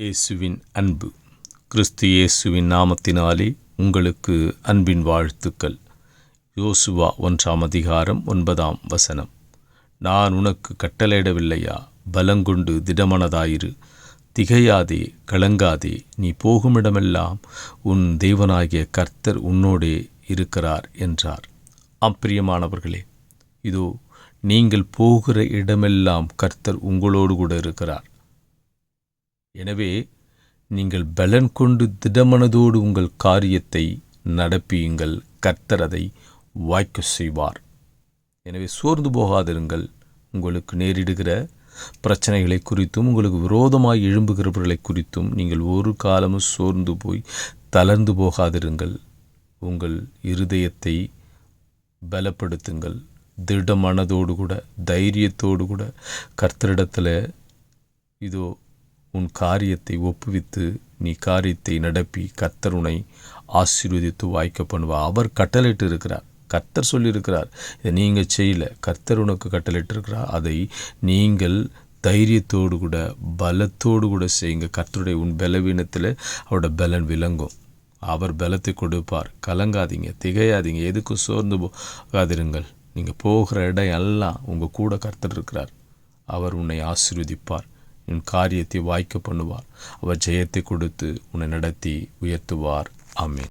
இயேசுவின் அன்பு. கிறிஸ்து இயேசுவின் நாமத்தினாலே உங்களுக்கு அன்பின் வாழ்த்துக்கள். யோசுவா 1:9. நான் உனக்கு கட்டளையிடவில்லையா? பலங்கொண்டு திடமனதாயிரு, திகையாதே, கலங்காதே. நீ போகுமிடமெல்லாம் உன் தேவனாகிய கர்த்தர் உன்னோடே இருக்கிறார் என்றார். பிரியமானவர்களே, இதோ நீங்கள் போகிற இடமெல்லாம் கர்த்தர் உங்களோடு கூட இருக்கிறார். எனவே நீங்கள் பலன் கொண்டு திடமனதோடு உங்கள் காரியத்தை நடப்பியுங்கள். கர்த்தர் அதை வாய்க்க செய்வார். எனவே சோர்ந்து போகாதிருங்கள். உங்களுக்கு நேரிடுகிற பிரச்சனைகளை குறித்தும் உங்களுக்கு விரோதமாய் எழும்புகிறவர்களை குறித்தும் நீங்கள் ஒரு காலமும் சோர்ந்து போய் தளர்ந்து போகாதிருங்கள். உங்கள் இருதயத்தை பலப்படுத்துங்கள். திடமனதோடு கூட தைரியத்தோடு கூட கர்த்தரிடத்தில் இதோ உன் காரியத்தை ஒப்புவித்து நீ காரியத்தை நடப்பி கர்த்தர் உன்னை ஆசீர்வதித்து வாய்க்க பண்ணுவார். அவர் கட்டளையிட்டு இருக்கிறார். கர்த்தர் சொல்லியிருக்கிறார், இதை நீங்கள் செய்யலை, கர்த்தர் உனக்கு கட்டளையிட்டு இருக்கிறார். அதை நீங்கள் தைரியத்தோடு கூட பலத்தோடு கூட செய்யுங்க. கர்த்தருடைய உன் பலவீனத்தில் அவரோட பலன் விளங்கும். அவர் பலத்தை கொடுப்பார். கலங்காதீங்க, திகையாதீங்க, எதுக்கும் சோர்ந்து போகாதிருங்கள். நீங்கள் போகிற இடம் எல்லாம் உங்கள் கூட கர்த்தர் இருக்கிறார். அவர் உன்னை ஆசீர்வதிப்பார். உன் காரியத்தை வாய்க்க பண்ணுவார். அவர் ஜெயத்தை கொடுத்து உன்னை நடத்தி உயர்த்துவார். ஆமென்.